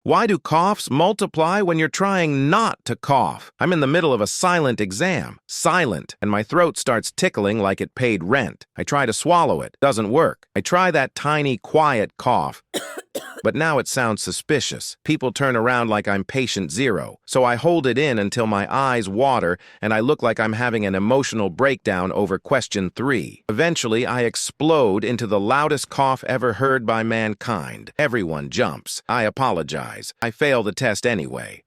Why do coughs multiply when you're trying not to cough? I'm in the middle of a silent exam. Silent. And my throat starts tickling like it paid rent. I try to swallow it. Doesn't work. I try that tiny, quiet cough. But now it sounds suspicious. People turn around like I'm patient zero. So I hold it in until my eyes water and I look like I'm having an emotional breakdown over question 3. Eventually, I explode into the loudest cough ever heard by mankind. Everyone jumps. I apologize. I fail the test anyway.